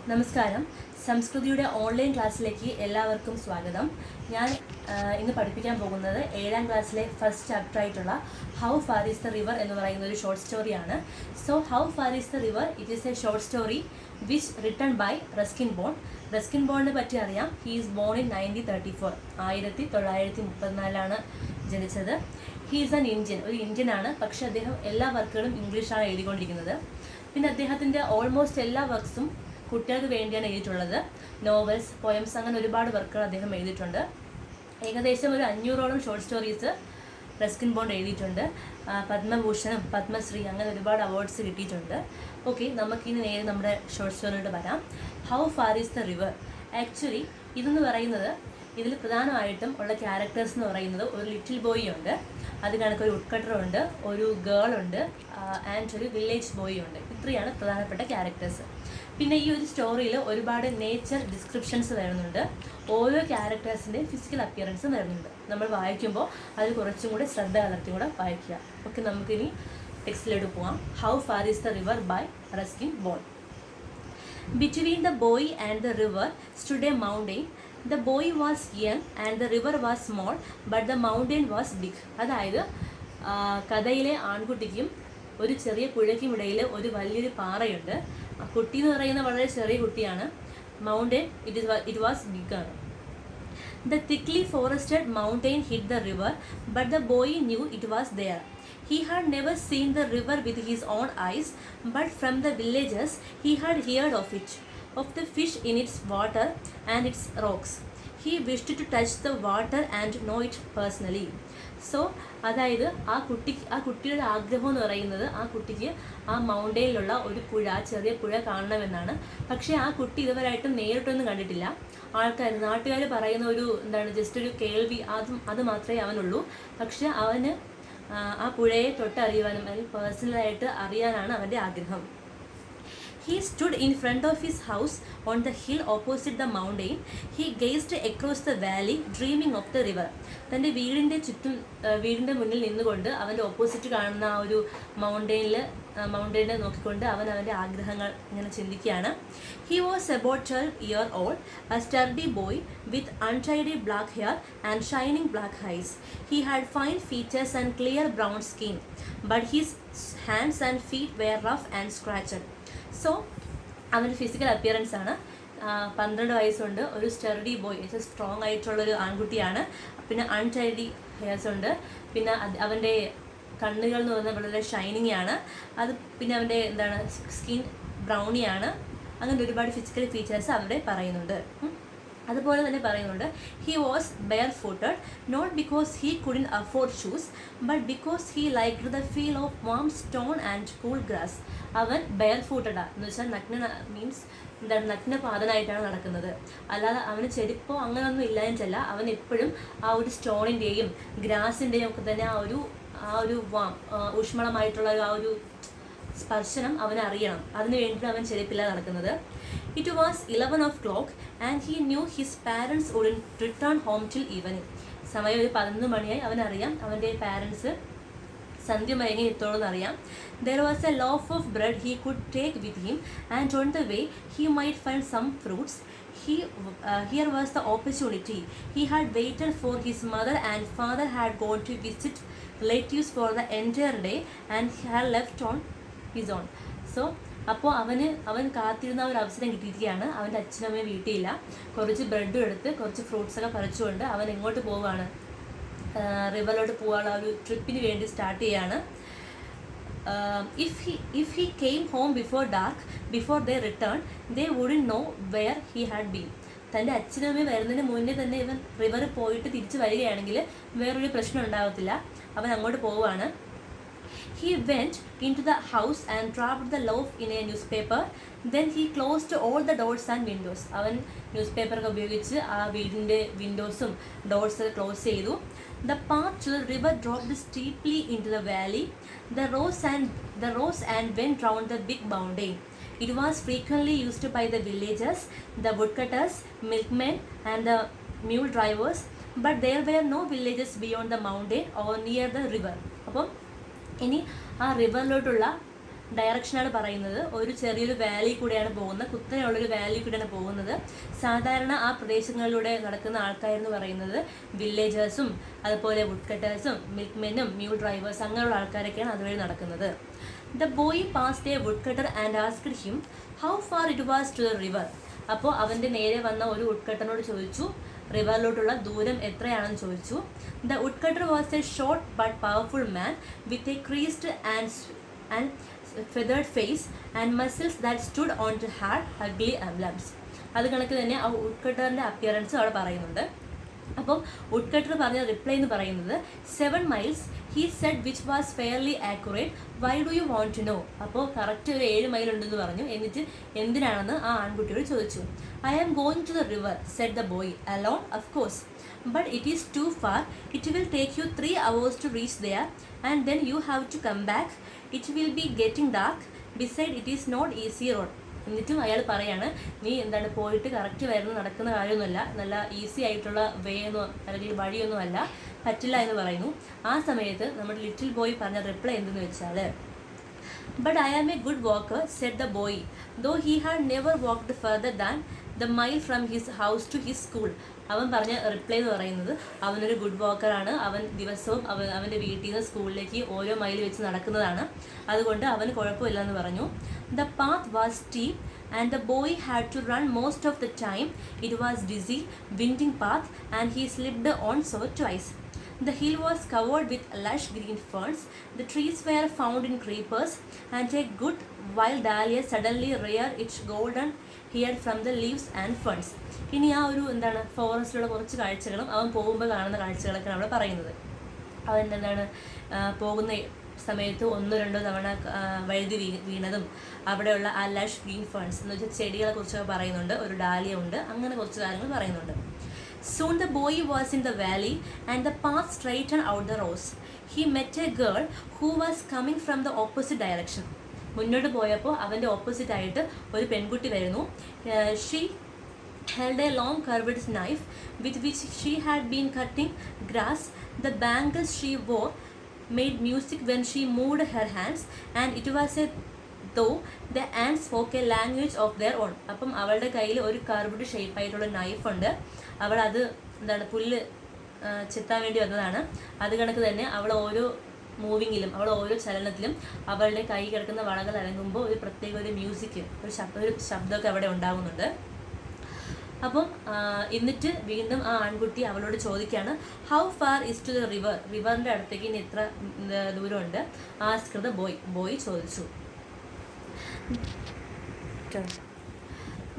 നമസ്കാരം. സംസ്കൃതിയുടെ ഓൺലൈൻ ക്ലാസ്സിലേക്ക് എല്ലാവർക്കും സ്വാഗതം. ഞാൻ ഇന്ന് പഠിപ്പിക്കാൻ പോകുന്നത് 7ാം ക്ലാസ്സിലെ ഫസ്റ്റ് ചാപ്റ്റർ ആയിട്ടുള്ള how far is the river എന്ന് പറയുന്ന ഒരു ഷോർട്ട് സ്റ്റോറിയാണ്. So how far is the river it is a short story which written by Ruskin Bond. Ruskin ബോണ്ടിനെ പറ്റി അറിയാം. ഹി ഈസ് ബോൺ ഇൻ 1934, 1934 ജനിച്ചത്. ഹി ഈസ് ആൻ ഇന്ത്യൻ, ഒരു ഇന്ത്യനാണ്. പക്ഷെ അദ്ദേഹം എല്ലാ വർക്കുകളും ഇംഗ്ലീഷാണ് എഴുതിക്കൊണ്ടിരിക്കുന്നത്. പിന്നെ അദ്ദേഹത്തിൻ്റെ ഓൾമോസ്റ്റ് എല്ലാ വർക്ക്സും കുട്ടികൾക്ക് വേണ്ടിയാണ് എഴുതിയിട്ടുള്ളത്. നോവൽസ്, പോയംസ്, അങ്ങനെ ഒരുപാട് വർക്കുകൾ അദ്ദേഹം എഴുതിയിട്ടുണ്ട്. ഏകദേശം ഒരു 500ഓളം ഷോർട്ട് സ്റ്റോറീസ് റസ്കിൻ ബോണ്ട് എഴുതിയിട്ടുണ്ട്. പത്മഭൂഷണം, പത്മശ്രീ, അങ്ങനെ ഒരുപാട് അവാർഡ്സ് കിട്ടിയിട്ടുണ്ട്. ഓക്കെ, നമുക്കിനി നേരെ നമ്മുടെ ഷോർട്ട് സ്റ്റോറിയോട് വരാം. How far is the river. Actually ഇതെന്ന് പറയുന്നത്, ഇതിൽ പ്രധാനമായിട്ടും ഉള്ള ക്യാരക്ടേഴ്സ് എന്ന് പറയുന്നത് ഒരു ലിറ്റിൽ ബോയ് ഉണ്ട്, അത് കണക്കൊരു വുഡ്കട്ടറുണ്ട്, ഒരു ഗേൾ ഉണ്ട്, ആൻഡ് ഒരു വില്ലേജ് ബോയ് ഉണ്ട്. ഇത്രയാണ് പ്രധാനപ്പെട്ട ക്യാരക്ടേഴ്സ്. പിന്നെ ഈ ഒരു സ്റ്റോറിയിൽ ഒരുപാട് നേച്ചർ ഡിസ്ക്രിപ്ഷൻസ് വരുന്നുണ്ട്. ഓരോ ക്യാരക്ടേഴ്സിൻ്റെയും ഫിസിക്കൽ അപ്പിയറൻസും വരുന്നുണ്ട്. നമ്മൾ വായിക്കുമ്പോൾ അത് കുറച്ചും കൂടെ ശ്രദ്ധ കലർത്തി കൂടെ വായിക്കുക. ഓക്കെ, നമുക്കിനി ടെക്സ്റ്റിലോട്ട് പോകാം. How far is the river by Ruskin Bond. Between the boy and the river stood a mountain. The boy was young and the river was small, but the mountain was big. അതായത് കഥയിലെ ആൺകുട്ടിക്കും ഒരു ചെറിയ പുഴയ്ക്കും ഇടയിൽ ഒരു വലിയൊരു പാറയുണ്ട്. ആ കുട്ടി എന്ന് പറയുന്നത് വളരെ ചെറിയ കുട്ടിയാണ്. മൗണ്ടൻ ഇറ്റ് വാസ് ബിഗ് ആണ്. The thickly forested mountain hid the river, but the boy knew it was there. He had never seen the river with his own eyes, but from the villages he had heard of it, of the fish in its water and its rocks. He wished to touch the water and know it personally. So അതായത് ആ കുട്ടിയുടെ ആഗ്രഹം എന്ന് പറയുന്നത്, ആ കുട്ടിക്ക് ആ മൗണ്ടനിലുള്ള ഒരു പുഴ, ചെറിയ പുഴ കാണണമെന്നാണ്. പക്ഷേ ആ കുട്ടി ഇതുവരെയായിട്ടും നേരിട്ടൊന്നും കണ്ടിട്ടില്ല. നാട്ടുകാർ പറയുന്ന ഒരു ജസ്റ്റ് ഒരു കേൾവി, അത് മാത്രമേ അവനുള്ളൂ. പക്ഷെ അവന് ആ പുഴയെ തൊട്ടറിയുവാനും അല്ലെങ്കിൽ പേഴ്സണലായിട്ട് അറിയാനാണ് അവൻ്റെ ആഗ്രഹം. He stood in front of his house on the hill opposite the mountain. He gazed across the valley, dreaming of the river. തൻ്റെ വീടിൻ്റെ മുന്നിൽ നിന്നുകൊണ്ട് അവൻ്റെ ഓപ്പോസിറ്റ് കാണുന്ന ആ ഒരു മൗണ്ടൈനെ നോക്കിക്കൊണ്ട് അവൻ്റെ ആഗ്രഹങ്ങൾ ഇങ്ങനെ ചിന്തിക്കുകയാണ്. He was about 12 years old, a sturdy boy with untidy black hair and shining black eyes. He had fine features and clear brown skin, but his hands and feet were rough and scratched. So അവൻ്റെ physical appearance ആണ്. 12 വയസ്സുണ്ട്, ഒരു സ്റ്റർഡി boy, strong ആയിട്ടുള്ളൊരു ആൺകുട്ടിയാണ്. പിന്നെ untidy hairs ഉണ്ട്. പിന്നെ അവൻ്റെ കണ്ണുകൾ എന്ന് പറഞ്ഞാൽ വളരെ ഷൈനിങ് ആണ്. പിന്നെ അവൻ്റെ സ്കിൻ ബ്രൗണിയാണ്. അങ്ങനെ ഒരുപാട് ഫിസിക്കൽ ഫീച്ചേഴ്സ് അവിടെ പറയുന്നുണ്ട്. അതുപോലെ തന്നെ പറയുന്നുണ്ട്, he was barefooted, not because he couldn't afford shoes, but because he liked the feel of warm stone and cool grass. അവൻ ബെയർ ഫൂട്ടഡാണ് എന്ന് വെച്ചാൽ നഗ്നപാതനായിട്ടാണ് നടക്കുന്നത്. അല്ലാതെ അവന് ചെരുപ്പോ അങ്ങനെയൊന്നും ഇല്ലാഞ്ഞല്ല. അവൻ എപ്പോഴും ആ ഒരു സ്റ്റോണിൻ്റെയും ഗ്രാസിൻ്റെയും ഒക്കെ തന്നെ ആ ഒരു ഊഷ്മളമായിട്ടുള്ള ആ ഒരു സ്പർശനം അവന് അറിയണം. അതിന് വേണ്ടിയിട്ട് അവൻ ചെരുപ്പില്ലാതെ നടക്കുന്നത്. It was 11 o'clock and he knew his parents wouldn't return home till evening. സമയം ഒരു 11 മണിയായി. അവനറിയാം അവൻ്റെ പാരൻസ് സന്ധ്യ മയങ്ങി എത്തോളെന്ന് അറിയാം. There was a loaf of bread he could take with him, and on the way he might find some fruits. Here was the opportunity. He had waited for his mother and father had gone to visit relatives for the entire day and had left on his own. So അപ്പോൾ അവൻ കാത്തിരുന്ന ഒരു അവസരം കിട്ടിയിരിക്കുകയാണ്. അവൻ്റെ അച്ഛനമ്മയും വീട്ടിലില്ല. കുറച്ച് ബ്രെഡും എടുത്ത് കുറച്ച് ഫ്രൂട്ട്സൊക്കെ പറിച്ചുകൊണ്ട് അവൻ എങ്ങോട്ട് പോവുകയാണ്, റിവറിലോട്ട് പോകാനുള്ള ഒരു ട്രിപ്പിന് വേണ്ടി സ്റ്റാർട്ട് ചെയ്യാണ്. If he came home before they returned, they wouldn't know where he had been. തൻ്റെ അച്ഛനമ്മയും വരുന്നതിന് മുന്നേ തന്നെ ഇവൻ റിവറിൽ പോയിട്ട് തിരിച്ച് വരികയാണെങ്കിൽ വേറൊരു പ്രശ്നം ഉണ്ടാകത്തില്ല. അവൻ അങ്ങോട്ട് പോവുകയാണ്. He went into the house and wrapped the loaf in a newspaper. Then he closed all the doors and windows. അവൻ ന്യൂസ്പേപ്പറൊക്കെ ഉപയോഗിച്ച് ആ വീടിൻ്റെ വിൻഡോസും ഡോർസ് ക്ലോസ് ചെയ്തു. The path to the river dropped steeply into the valley. The rose and went round the big mountain. It was frequently used by the villagers, the woodcutters, milkmen, and the mule drivers, but there were no villages beyond the mountain or near the river. അപ്പം ഇനി ആ റിവറിലോട്ടുള്ള ഡയറക്ഷനാണ് പറയുന്നത്. ഒരു ചെറിയൊരു Valley കൂടെയാണ് പോകുന്നത്, കുത്തനെയുള്ളൊരു Valley കൂടെയാണ് പോകുന്നത്. സാധാരണ ആ പ്രദേശങ്ങളിലൂടെ നടക്കുന്ന ആൾക്കാരെന്ന് പറയുന്നത് വില്ലേജേഴ്സും അതുപോലെ വുഡ് കട്ടേഴ്സും മിൽക്ക്മെനും മ്യൂൾ ഡ്രൈവേഴ്സ് അങ്ങനെയുള്ള ആൾക്കാരൊക്കെയാണ് അതുവഴി നടക്കുന്നത്. The boy passed a wood cutter and asked him how far it was to the river. അപ്പോൾ അവൻ്റെ നേരെ വന്ന ഒരു വുഡ് കട്ടറിനോട് ചോദിച്ചു റിവറിലോട്ടുള്ള ദൂരം എത്രയാണെന്ന് ചോദിച്ചു. The wood cutter was a short but powerful man with a creased and feathered face and muscles that stood on to hard ugly emblems. അത് കണക്ക് തന്നെ ആ വുഡ് കട്ടറിൻ്റെ അപ്പിയറൻസ് അവിടെ പറയുന്നുണ്ട്. അപ്പം വുഡ് കട്ടർ പറഞ്ഞ റിപ്ലൈ എന്ന് പറയുന്നത് 7 miles he said which was fairly accurate. Why do you want to know? അപ്പോൾ കറക്റ്റ് ഒരു 7 മൈൽ ഉണ്ടെന്ന് പറഞ്ഞു. എന്നിട്ട് എന്തിനാണെന്ന് ആ ആൺകുട്ടിയോട് ചോദിച്ചു. I am going to the river, said the boy. Alone, of course. But it is too far. It will take you 3 hours to reach there, and then you have to come back. It will be getting dark. Besides, it is not easy road. എന്നിട്ടും അയാൾ പറയാണ് നീ എന്താണ് പോയിട്ട് correct വരുന്ന നടക്കുന്ന കാര്യമൊന്നുമല്ല, നല്ല ഈസി ആയിട്ടുള്ള വേ ഒന്നും അല്ലെങ്കിൽ വഴിയൊന്നും അല്ല, പറ്റില്ല എന്ന് പറയുന്നു. ആ സമയത്ത് നമ്മുടെ ലിറ്റിൽ ബോയ് പറഞ്ഞ റിപ്ലൈ എന്തെന്ന് വെച്ചാൽ But I am a good walker, said the boy, though he had never walked further than the mile from his house to his school. അവൻ പറഞ്ഞ റിപ്ലൈ എന്ന് പറയുന്നത് അവനൊരു ഗുഡ് വാക്കറാണ്, അവൻ ദിവസവും അവൻ്റെ വീട്ടിൽ നിന്ന് സ്കൂളിലേക്ക് ഓരോ മൈൽ വെച്ച് നടക്കുന്നതാണ്, അതുകൊണ്ട് അവന് കുഴപ്പമില്ല എന്ന് പറഞ്ഞു. The path was steep and the boy had to run most of the time. It was dizzy, winding path and he slipped on so twice. The hill was covered with lush green ferns. The trees were found in creepers, and a good wild dahlia suddenly reared its golden head from the leaves and ferns. ഇനി ആ ഒരു എന്താണ് ഫോറസ്റ്റിലുള്ള കുറച്ച് കാഴ്ചകളും അവൻ പോകുമ്പോൾ കാണുന്ന കാഴ്ചകളൊക്കെയാണ് അവിടെ പറയുന്നത്. അവൻ എന്താണ് പോകുന്ന സമയത്ത് 1-2 തവണ വഴുതി വീണതും അവിടെയുള്ള ആ ലഷ് ഗ്രീൻ ഫേൺസ് എന്ന് വെച്ചാൽ ചെടികളെ കുറിച്ചൊക്കെ പറയുന്നുണ്ട്, ഒരു ഡാലിയ ഉണ്ട്, അങ്ങനെ കുറച്ച് കാര്യങ്ങൾ പറയുന്നുണ്ട്. Soon the boy was in the valley and the path straightened out the rows. He met a girl who was coming from the opposite direction. മുന്നോട്ട് പോയപ്പോൾ അവൻ്റെ ഓപ്പോസിറ്റ് ആയിട്ട് ഒരു പെൺകുട്ടി വരുന്നു. She held a long curved knife with which she had been cutting grass. The bangles she wore made music when she moved her hands, and it was a though the ants spoke a language of their own. അപ്പം അവളുടെ കയ്യിൽ ഒരു curved ഷേപ്പായിട്ടുള്ള നൈഫുണ്ട്. അവൾ അത് എന്താണ് പുല്ല് ചെത്താൻ വേണ്ടി വന്നതാണ്. അത് കണക്ക് തന്നെ അവൾ ഓരോ മൂവിങ്ങിലും അവൾ ഓരോ ചലനത്തിലും അവളുടെ കൈ കിടക്കുന്ന വളകൾ അനങ്ങുമ്പോൾ ഒരു പ്രത്യേക ഒരു മ്യൂസിക്, ഒരു ശബ്ദമൊക്കെ അവിടെ ഉണ്ടാകുന്നുണ്ട്. അപ്പം എന്നിട്ട് വീണ്ടും ആ ആൺകുട്ടി അവളോട് ചോദിക്കുകയാണ് how far is to the river, റിവറിൻ്റെ അടുത്തേക്ക് ഇനി എത്ര ദൂരമുണ്ട്. ആസ്ക്ഡ് ദ ബോയ് ചോദിച്ചു.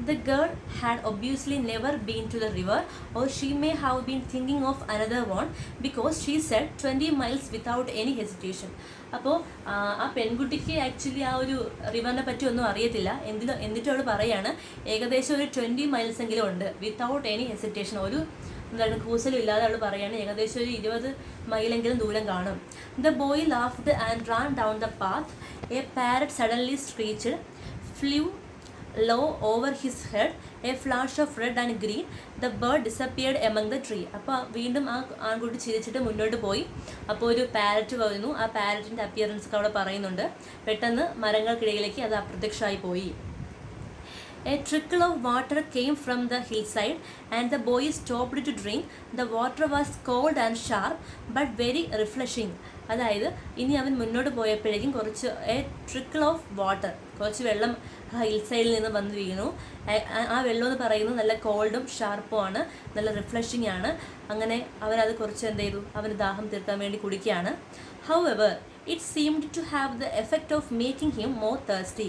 The girl had obviously never been to the river, or she may have been thinking of another one, because she said 20 miles without any hesitation. അപ്പോൾ ആ പെൺകുട്ടിക്ക് actually ആ ഒരു റിവറിനെ പറ്റി ഒന്നും അറിയത്തില്ല. എന്നിട്ട് അവൾ പറയാണ് ഏകദേശം ഒരു 20 മൈൽസ് എങ്കിലും ഉണ്ട്, വിത്തൗട്ട് എനി ഹെസിറ്റേഷൻ, ഒരു എന്താണ് കൂസലും ഇല്ലാതെ അവൾ പറയാണ് ഏകദേശം ഒരു 20 മൈലെങ്കിലും ദൂരം കാണും. The boy laughed and ran down the path. A parrot suddenly screeched, flew low over his head, a flash of red and green. The bird disappeared among the tree. അപ്പോൾ വീണ്ടും ആ ആൺകുട്ടി ചിരിച്ചിട്ട് മുന്നോട്ട് പോയി. അപ്പോൾ ഒരു പാരറ്റ് വരുന്നു. ആ പാരറ്റിൻ്റെ അപ്പിയറൻസ് ഒക്കെ അവിടെ പറയുന്നുണ്ട്. പെട്ടെന്ന് മരങ്ങൾക്കിടയിലേക്ക് അത് അപ്രത്യക്ഷമായി പോയി. A trickle of water came from the hillside and the boy stopped to drink. The water was cold and sharp but very refreshing. അതായത് ഇനി അവൻ മുന്നോട്ട് പോയപ്പോഴേക്കും കുറച്ച് ട്രിക്കിൾ ഓഫ് വാട്ടർ, കുറച്ച് വെള്ളം ഹിൽ സൈഡിൽ നിന്ന് വന്ന് വീണു. ആ വെള്ളം എന്ന് പറയുന്നത് നല്ല കോൾഡും ഷാർപ്പും ആണ്, നല്ല റിഫ്രഷിങ് ആണ്. അങ്ങനെ അവനത് കുറച്ച് എന്ത് ചെയ്തു, അവന് ദാഹം തീർക്കാൻ വേണ്ടി കുടിക്കുകയാണ്. However, it seemed to have the effect of making him more thirsty.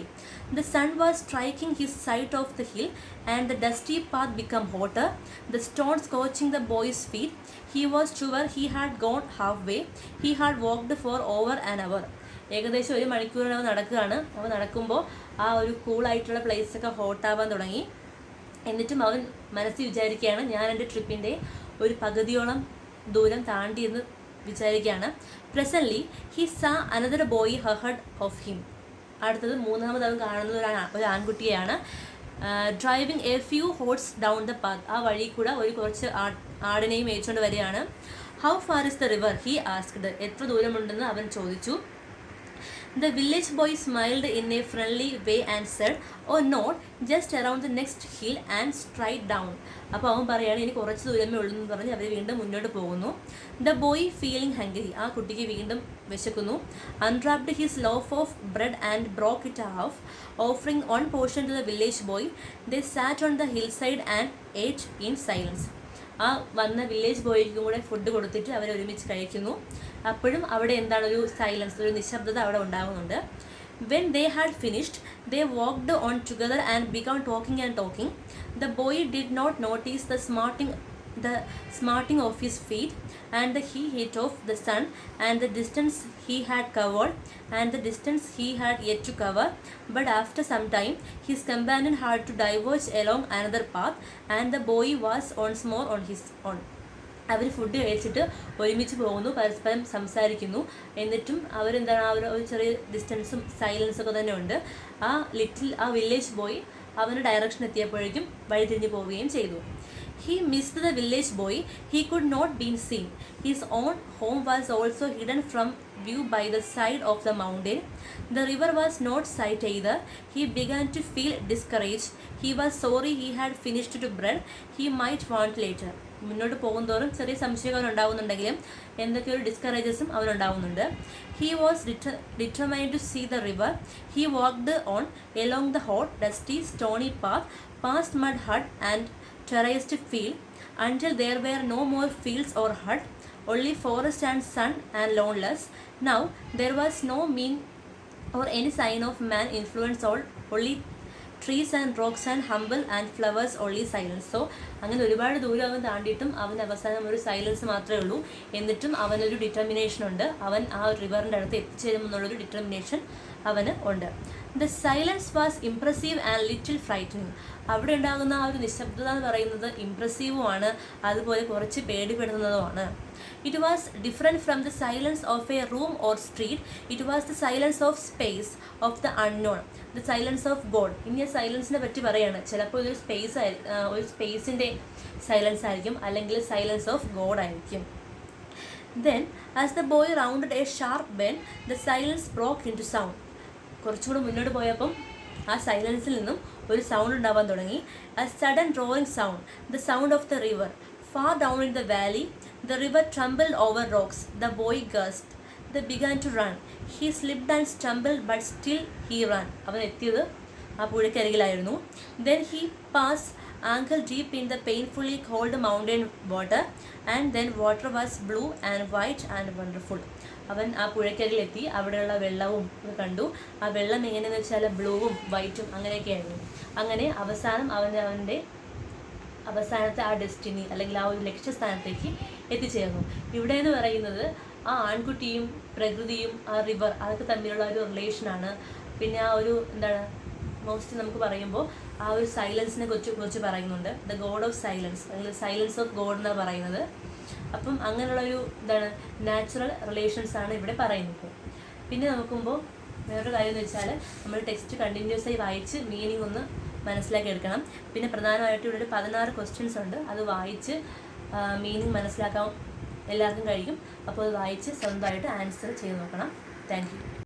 The sun was striking his side of the hill and the dusty path became hotter, the stones scorching the boy's feet. He was sure he had gone halfway. He had walked for over an hour. ഏകദേശം 1 മണിക്കൂറിന് അവൻ നടക്കുകയാണ്. അവൻ നടക്കുമ്പോൾ ആ ഒരു കൂളായിട്ടുള്ള പ്ലേസൊക്കെ ഹോട്ടാവാൻ തുടങ്ങി. എന്നിട്ടും അവൻ മനസ്സിൽ വിചാരിക്കുകയാണ് ഞാൻ എൻ്റെ ട്രിപ്പിൻ്റെ ഒരു പകുതിയോളം ദൂരം താണ്ടിയെന്ന് വിചാരിക്കുകയാണ്. Presently he saw another boy ahead of him. അടുത്തത് മൂന്നാമത് അവൻ കാണുന്നത് ഒരു ആൺകുട്ടിയാണ്. Driving a few horse down the path. ആ വഴി കൂടെ ഒരു കുറച്ച് ആടിനെയും മേയിച്ചുകൊണ്ട് വരികയാണ്. How far is the river, he asked. എത്ര ദൂരമുണ്ടെന്ന് അവൻ ചോദിച്ചു. The village boy smiled in a friendly way and said, "Oh, not just around the next hill and straight down." അപ്പോൾ അവൻ പറയുകയാണ് ഇനി കുറച്ച് ദൂരമേ ഉള്ളൂ എന്ന് പറഞ്ഞ് അവർ വീണ്ടും മുന്നോട്ട് പോകുന്നു. The boy feeling hungry, ആ കുട്ടിക്ക് വീണ്ടും വിശക്കുന്നു. Unwrapped his loaf of bread and broke it off, offering one portion to the village boy. They sat on the hillside and ate in silence. ആ വന്ന വില്ലേജ് ബോയ്ക്കും കൂടെ ഫുഡ് കൊടുത്തിട്ട് അവർ ഒരുമിച്ച് കഴിക്കുന്നു. അപ്പോഴും അവിടെ എന്താണ് ഒരു സൈലൻസ്, ഒരു നിശബ്ദത അവിടെ ഉണ്ടാകുന്നുണ്ട്. When they had finished, they walked on together and began talking. The boy did not notice the smarting of his feet and the heat of the sun and the distance he had covered and the distance he had yet to cover. But after some time, his companion had to diverge along another path and the boy was once more on his own. അവർ food കഴിച്ചിട്ട് ഒരുമിച്ച് പോകുന്നു, പരസ്പരം സംസാരിക്കുന്നു. എന്നിട്ടും അവരെന്താണ് ഒരു ചെറിയ ഡിസ്റ്റൻസും സൈലൻസൊക്കെ തന്നെ ഉണ്ട്. ആ വില്ലേജ് ബോയ് അവൻ്റെ ഡയറക്ഷൻ എത്തിയപ്പോഴേക്കും വഴിതിരിഞ്ഞ് പോവുകയും ചെയ്തു. He missed the village boy. He could not be seen. His own home was also hidden from view by the side of the mountain. The river was not sight either. He began to feel discouraged. He was sorry he had finished the bread he might want later. മുന്നോട്ട് പോകുന്തോറും ചെറിയ സംശയങ്ങൾ അവനുണ്ടാകുന്നുണ്ടെങ്കിലും എന്തൊക്കെയോ ഒരു ഡിസ്കറേജസും അവനുണ്ടാകുന്നുണ്ട്. He was determined to see the river. He walked on along the hot, dusty, stony path, past mud hut and terraced field, until there were no more fields or hut, only forest and sun and loneliness. Now there was no mean or any sign of man influence, only trees and rocks and humble and flowers, only silence. So അങ്ങനെ ഒരുപാട് ദൂരം അവൻ താണ്ടിയിട്ടും അവൻ അവസാനം ഒരു silence മാത്രമേ ഉള്ളൂ. എന്നിട്ടും അവനൊരു ഡിറ്റർമിനേഷൻ ഉണ്ട്. അവൻ ആ റിവറിൻ്റെ അടുത്ത് എത്തിച്ചേരുമെന്നുള്ളൊരു ഡിറ്റർമിനേഷൻ അവന് ഉണ്ട്. The silence was impressive and little frightening. അവിടെ ഉണ്ടാകുന്ന ആ ഒരു നിശബ്ദത എന്ന് പറയുന്നത് ഇംപ്രസീവുമാണ്, അതുപോലെ കുറച്ച് പേടിപ്പെടുത്തുന്നതുമാണ്. It was different from the silence of a room or street. It was the silence of space, of the unknown, the silence of God. ഇനി സൈലൻസിനെ പറ്റി പറയാണ്. ചിലപ്പോൾ ഒരു സ്പേസിൻ്റെ സൈലൻസ് ആയിരിക്കും, അല്ലെങ്കിൽ സൈലൻസ് ഓഫ് ഗോഡ് ആയിരിക്കും. Then, as the boy rounded a sharp bend, the silence broke into sound. കുറച്ചുകൂടെ മുന്നോട്ട് പോയപ്പം ആ സൈലൻസിൽ നിന്നും ഒരു സൗണ്ട് ഉണ്ടാവാൻ തുടങ്ങി. A sudden roaring sound, the sound of the river. Far down in the valley, the river trembled over rocks. The boy gasped. They began to run. He slipped and stumbled, but still he ran. അവൻ എത്തിയത് ആ പുഴയ്ക്കരികിലായിരുന്നു. Then he passed ankle deep in the painfully cold mountain water, and then water was blue and white and wonderful. അവൻ ആ പുഴയ്ക്കരികിലെത്തി. അവിടെയുള്ള വെള്ളവും കണ്ടു. ആ വെള്ളം എങ്ങനെയെന്ന് വെച്ചാൽ ബ്ലൂവും വൈറ്റും അങ്ങനെയൊക്കെ ആയിരുന്നു. അങ്ങനെ അവസാനം അവൻ്റെ അവസാനത്തെ ആ ഡെസ്റ്റിനി അല്ലെങ്കിൽ ആ ഒരു ലക്ഷ്യസ്ഥാനത്തേക്ക് എത്തിച്ചേർന്നു. ഇവിടെ എന്ന് പറയുന്നത് ആ ആൺകുട്ടിയും പ്രകൃതിയും ആ റിവർ അതൊക്കെ തമ്മിലുള്ള ഒരു റിലേഷനാണ്. പിന്നെ ആ ഒരു എന്താണ് മോസ്റ്റ് നമുക്ക് പറയുമ്പോൾ ആ ഒരു സൈലൻസിനെ കുറിച്ച് പറയുന്നുണ്ട്. ദ ഗോഡ് ഓഫ് സൈലൻസ് അല്ലെങ്കിൽ സൈലൻസ് ഓഫ് ഗോഡ് എന്നാണ് പറയുന്നത്. അപ്പം അങ്ങനെയുള്ളൊരു നാച്ചുറൽ റിലേഷൻസാണ് ഇവിടെ പറയുന്നത്. പിന്നെ നോക്കുമ്പോൾ വേറൊരു കാര്യം എന്ന് വെച്ചാൽ നമ്മൾ ടെക്സ്റ്റ് കണ്ടിന്യൂസ് ആയി വായിച്ച് മീനിങ് ഒന്ന് മനസ്സിലാക്കി എടുക്കണം. പിന്നെ പ്രധാനമായിട്ട് ഇവിടെ ഒരു 16 ക്വസ്റ്റ്യൻസ് ഉണ്ട്. അത് വായിച്ച് മീനിങ് മനസ്സിലാക്കാൻ എല്ലാവർക്കും കഴിയും. അപ്പോൾ അത് വായിച്ച് സ്വന്തമായിട്ട് ആൻസർ ചെയ്ത് നോക്കണം. Thank you.